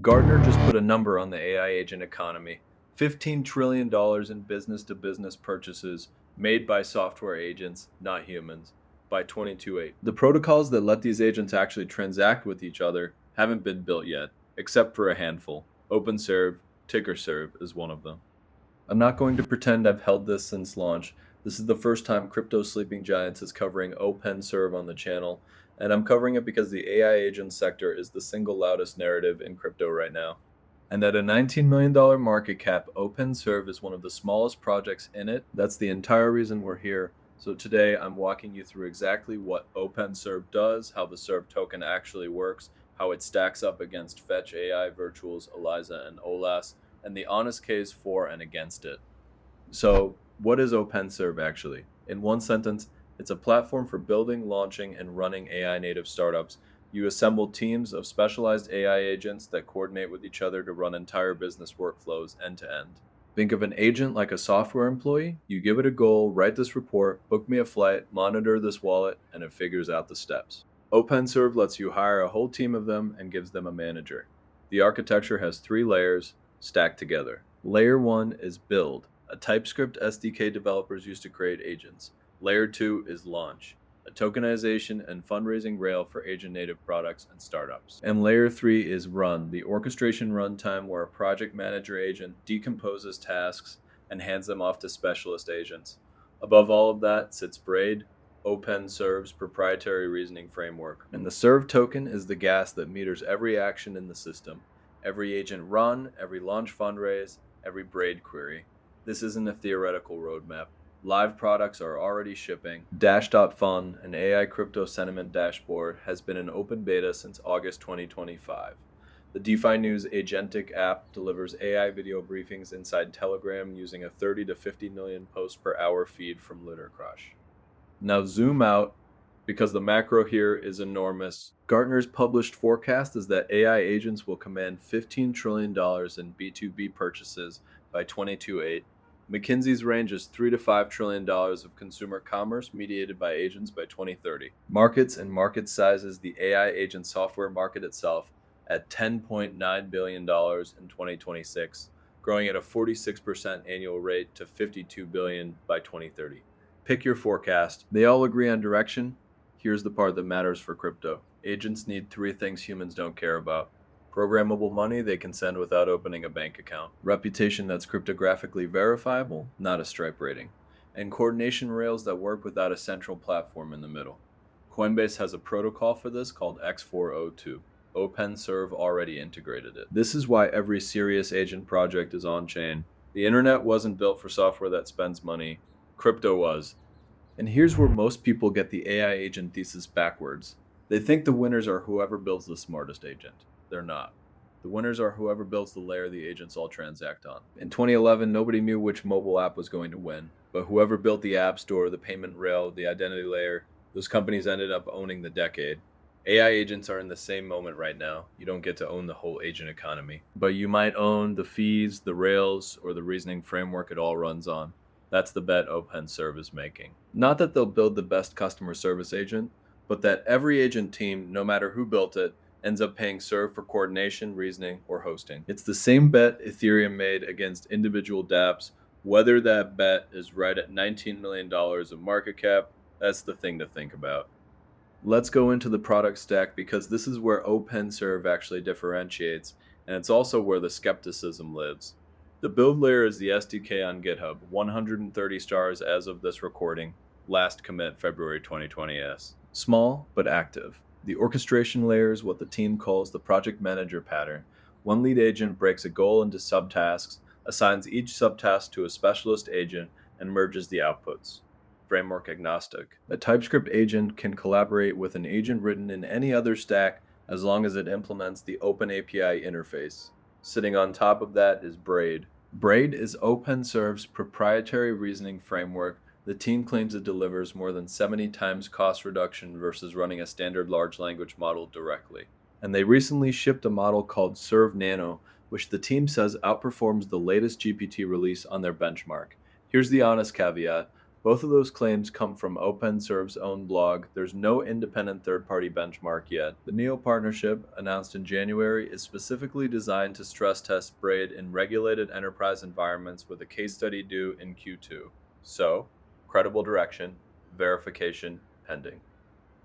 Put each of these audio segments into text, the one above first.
Gartner just put a number on the AI agent economy. $15 trillion in business-to-business purchases made by software agents, not humans, by 2028. The protocols that let these agents actually transact with each other haven't been built yet, except for a handful. OpenServ, ticker SERV is one of them. I'm not going to pretend I've held this since launch. This is the first time Crypto Sleeping Giants is covering OpenServ on the channel, and I'm covering it because the AI agent sector is the single loudest narrative in crypto right now. And at a $19 million market cap, OpenServ is one of the smallest projects in it. That's the entire reason we're here. So today I'm walking you through exactly what OpenServ does, how the SERV token actually works, how it stacks up against Fetch AI Virtual's Eliza and Olas, and the honest case for and against it. So, what is OpenServ actually? In one sentence, it's a platform for building, launching, and running AI native startups. You assemble teams of specialized AI agents that coordinate with each other to run entire business workflows end to end. Think of an agent like a software employee. You give it a goal, write this report, book me a flight, monitor this wallet, and it figures out the steps. OpenServ lets you hire a whole team of them and gives them a manager. The architecture has 3 layers stacked together. Layer 1 is build, a TypeScript SDK developers use to create agents. Layer 2 is launch, a tokenization and fundraising rail for agent-native products and startups. And Layer 3 is run, the orchestration runtime where a project manager agent decomposes tasks and hands them off to specialist agents. Above all of that sits BRAID, OpenServ's proprietary reasoning framework. And the SERV token is the gas that meters every action in the system, every agent run, every launch fundraise, every BRAID query. This isn't a theoretical roadmap. Live products are already shipping. Dash.fun, an AI crypto sentiment dashboard, has been in open beta since August 2025. The DeFi News agentic app delivers AI video briefings inside Telegram using a 30 to 50 million posts per hour feed from LunarCrush. Now zoom out, because the macro here is enormous. Gartner's published forecast is that AI agents will command $15 trillion in B2B purchases by 2028. McKinsey's range is $3 to $5 trillion of consumer commerce mediated by agents by 2030. MarketsAndMarkets sizes the AI agent software market itself at $10.9 billion in 2026, growing at a 46% annual rate to $52 billion by 2030. Pick your forecast. They all agree on direction. Here's the part that matters for crypto. Agents need 3 things humans don't care about. Programmable money they can send without opening a bank account. Reputation that's cryptographically verifiable, not a Stripe rating. And coordination rails that work without a central platform in the middle. Coinbase has a protocol for this called X402. OpenServ already integrated it. This is why every serious agent project is on-chain. The internet wasn't built for software that spends money. Crypto was. And here's where most people get the AI agent thesis backwards. They think the winners are whoever builds the smartest agent. They're not. The winners are whoever builds the layer the agents all transact on. In 2011, nobody knew which mobile app was going to win, but whoever built the app store, the payment rail, the identity layer, those companies ended up owning the decade. AI agents are in the same moment right now. You don't get to own the whole agent economy, but you might own the fees, the rails, or the reasoning framework it all runs on. That's the bet OpenServ is making. Not that they'll build the best customer service agent, but that every agent team, no matter who built it, ends up paying SERV for coordination, reasoning, or hosting. It's the same bet Ethereum made against individual dApps. Whether that bet is right at $19 million of market cap, that's the thing to think about. Let's go into the product stack, because this is where OpenServ actually differentiates, and it's also where the skepticism lives. The build layer is the SDK on GitHub, 130 stars as of this recording, last commit February 2020s. Small, but active. The orchestration layer is what the team calls the project manager pattern. One lead agent breaks a goal into subtasks, assigns each subtask to a specialist agent, and merges the outputs. Framework agnostic. A TypeScript agent can collaborate with an agent written in any other stack as long as it implements the OpenAPI interface. Sitting on top of that is BRAID. BRAID is OpenServ's proprietary reasoning framework. The team claims it delivers more than 70 times cost reduction versus running a standard large language model directly. And they recently shipped a model called SERV Nano, which the team says outperforms the latest GPT release on their benchmark. Here's the honest caveat. Both of those claims come from OpenServ's own blog. There's no independent third-party benchmark yet. The Neol partnership, announced in January, is specifically designed to stress test BRAID in regulated enterprise environments with a case study due in Q2. So, credible direction, verification pending.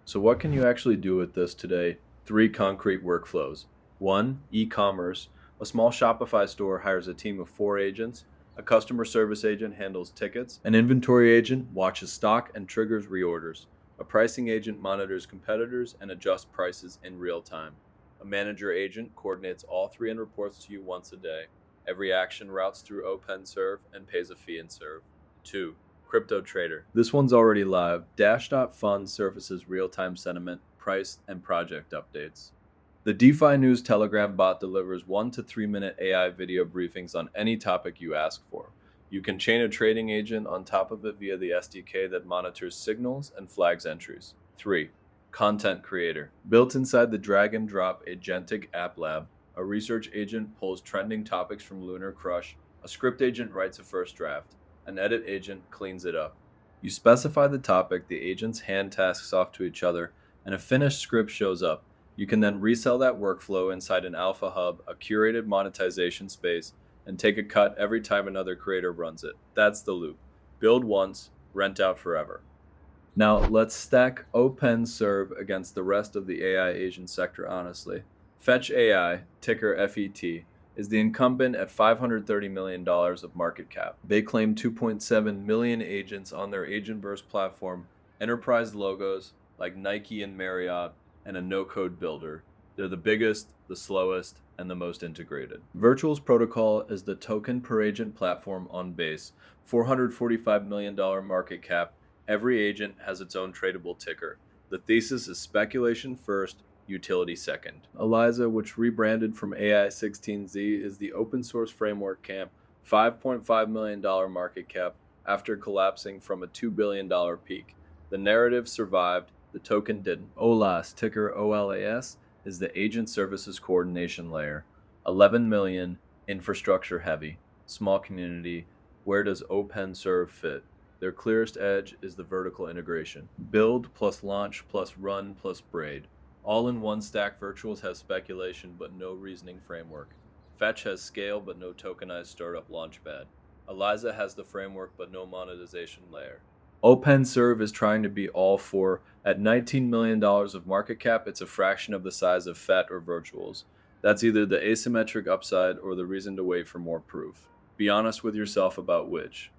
So what can you actually do with this today? 3 concrete workflows. 1. E-commerce. A small Shopify store hires a team of 4 agents. A customer service agent handles tickets. An inventory agent watches stock and triggers reorders. A pricing agent monitors competitors and adjusts prices in real time. A manager agent coordinates all 3 and reports to you once a day. Every action routes through OpenServ and pays a fee in Serv. 2. Crypto trader. This one's already live. Dash.Fund surfaces real-time sentiment, price, and project updates. The DeFi News Telegram bot delivers 1 to 3 minute AI video briefings on any topic you ask for. You can chain a trading agent on top of it via the SDK that monitors signals and flags entries. 3. Content creator. Built inside the drag and drop agentic app lab, a research agent pulls trending topics from LunarCrush, a script agent writes a first draft, an edit agent cleans it up. You specify the topic, the agents hand tasks off to each other, and a finished script shows up. You can then resell that workflow inside an alpha hub, a curated monetization space, and take a cut every time another creator runs it. That's the loop. Build once, rent out forever. Now let's stack OpenServ against the rest of the AI agent sector honestly. Fetch AI, ticker FET, is the incumbent at $530 million of market cap. They claim 2.7 million agents on their Agentverse platform, enterprise logos like Nike and Marriott, and a no-code builder. They're the biggest, the slowest, and the most integrated. Virtual's protocol is the token per agent platform on Base, $445 million market cap. Every agent has its own tradable ticker. The thesis is speculation first, utility second. ELIZA, which rebranded from AI16Z, is the open source framework camp, $5.5 million market cap after collapsing from a $2 billion peak. The narrative survived, the token didn't. Olas, ticker OLAS, is the agent services coordination layer. 11 million, infrastructure heavy, small community. Where does OpenServ fit? Their clearest edge is the vertical integration. Build plus launch plus run plus braid. All in one stack. Virtuals has speculation but no reasoning framework. Fetch has scale but no tokenized startup launchpad. ELIZA has the framework but no monetization layer. OpenServ is trying to be all four. At $19 million of market cap, it's a fraction of the size of FET or Virtuals. That's either the asymmetric upside or the reason to wait for more proof. Be honest with yourself about which.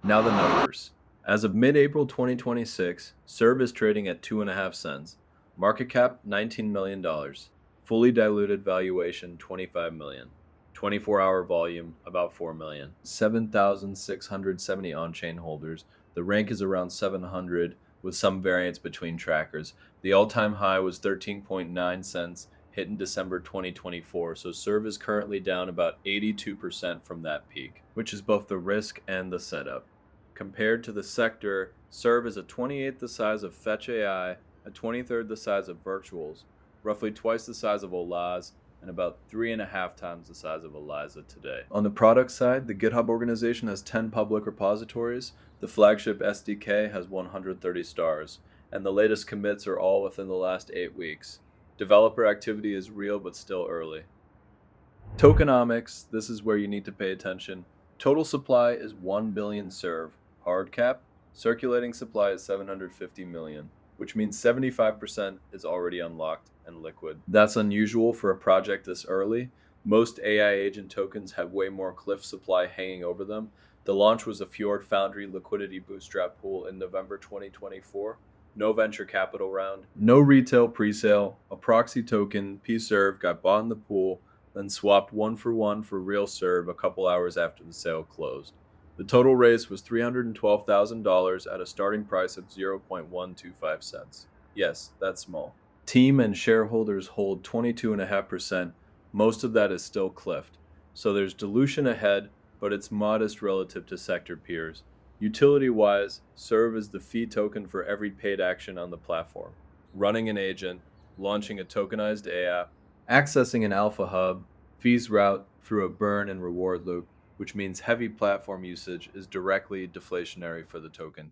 Now the numbers. As of mid-April 2026, SERV is trading at 2.5 cents. Market cap $19 million. Fully diluted valuation $25 million. 24-hour volume about 4 million. 7,670 on-chain holders. The rank is around 700 with some variance between trackers. The all-time high was 13.9 cents hit in December 2024, so SERV is currently down about 82% from that peak, which is both the risk and the setup. Compared to the sector, SERV is a 28th the size of Fetch AI, a 23rd the size of Virtuals, roughly twice the size of Olas, and about 3.5 times the size of ELIZA today. On the product side, the GitHub organization has 10 public repositories, the flagship SDK has 130 stars, and the latest commits are all within the last 8 weeks. Developer activity is real but still early. Tokenomics, this is where you need to pay attention. Total supply is 1 billion SERV. Hard cap, circulating supply is 750 million, which means 75% is already unlocked and liquid. That's unusual for a project this early. Most AI agent tokens have way more cliff supply hanging over them. The launch was a Fjord Foundry liquidity bootstrap pool in November 2024. No venture capital round, no retail presale, a proxy token, PSERV, got bought in the pool, then swapped 1-for-1 for real SERV a couple hours after the sale closed. The total raise was $312,000 at a starting price of 0.125 cents. Yes, that's small. Team and shareholders hold 22.5%. Most of that is still cliffed. So there's dilution ahead, but it's modest relative to sector peers. Utility-wise, SERV is the fee token for every paid action on the platform. Running an agent, launching a tokenized AI app, accessing an alpha hub, fees route through a burn and reward loop. which means heavy platform usage is directly deflationary for the token.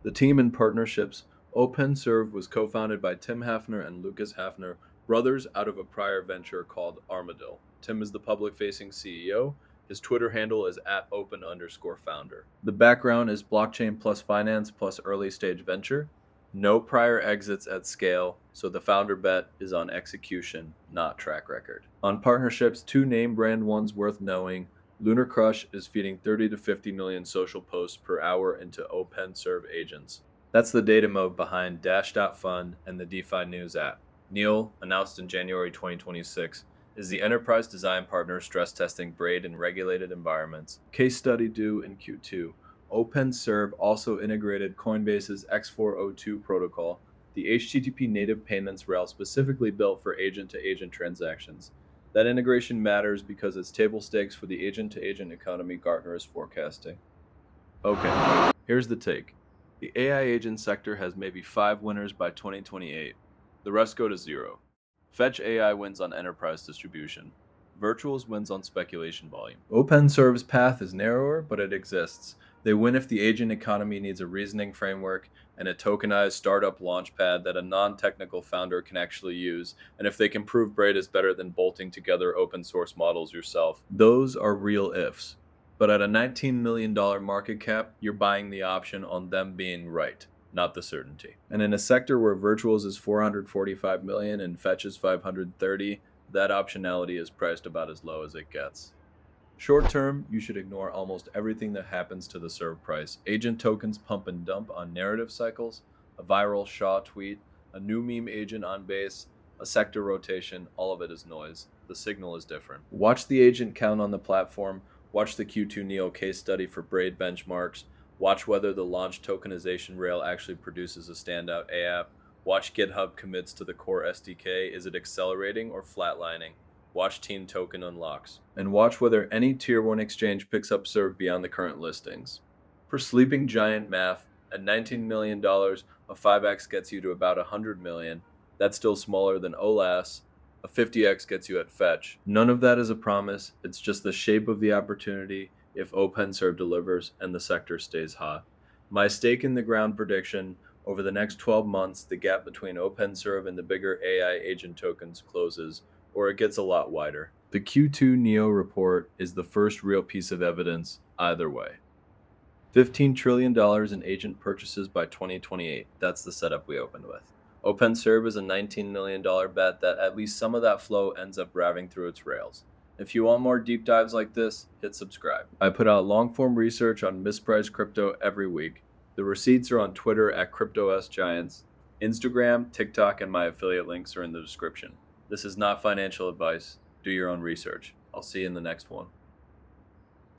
The team and partnerships. OpenServ was co-founded by Tim Hafner and Lucas Hafner, brothers out of a prior venture called Armadillo. Tim is the public-facing CEO. His Twitter handle is @open_founder. The background is blockchain plus finance plus early stage venture. No prior exits at scale, so the founder bet is on execution, not track record. On partnerships, two name brand ones worth knowing. LunarCrush is feeding 30 to 50 million social posts per hour into OpenServ agents. That's the data mode behind Dash.Fund and the DeFi News app. Neol, announced in January 2026, is the enterprise design partner stress testing BRAID in regulated environments. Case study due in Q2. OpenServ also integrated Coinbase's X402 protocol, the HTTP native payments rail specifically built for agent-to-agent transactions. That integration matters because it's table stakes for the agent-to-agent economy Gartner is forecasting. Okay, here's the take. The AI agent sector has maybe 5 winners by 2028. The rest go to 0. Fetch AI wins on enterprise distribution. Virtuals wins on speculation volume. OpenServ's path is narrower, but it exists. They win if the agent economy needs a reasoning framework and a tokenized startup launchpad that a non-technical founder can actually use, and if they can prove BRAID is better than bolting together open source models yourself. Those are real ifs. But at a $19 million market cap, you're buying the option on them being right, not the certainty. And in a sector where Virtuals is 445 million and Fetch is 530, that optionality is priced about as low as it gets. Short term, you should ignore almost everything that happens to the SERV price. Agent tokens pump and dump on narrative cycles, a viral Shaw tweet, a new meme agent on base, a sector rotation, all of it is noise. The signal is different. Watch the agent count on the platform, watch the Q2 Neol case study for BRAID benchmarks, watch whether the launch tokenization rail actually produces a standout AAP, watch GitHub commits to the core SDK, is it accelerating or flatlining? Watch Team Token unlocks, and watch whether any Tier 1 exchange picks up SERV beyond the current listings. For sleeping giant math, at $19 million, a 5x gets you to about $100 million. That's still smaller than Olas. A 50x gets you at Fetch. None of that is a promise, it's just the shape of the opportunity if OpenServ delivers and the sector stays hot. My stake in the ground prediction, over the next 12 months, the gap between OpenServ and the bigger AI agent tokens closes, or it gets a lot wider. The Q2 Neo report is the first real piece of evidence either way. $15 trillion in agent purchases by 2028. That's the setup we opened with. OpenServ is a $19 million bet that at least some of that flow ends up raving through its rails. If you want more deep dives like this, hit subscribe. I put out long-form research on mispriced crypto every week. The receipts are on Twitter at CryptoSGiants. Instagram, TikTok, and my affiliate links are in the description. This is not financial advice. Do your own research. I'll see you in the next one.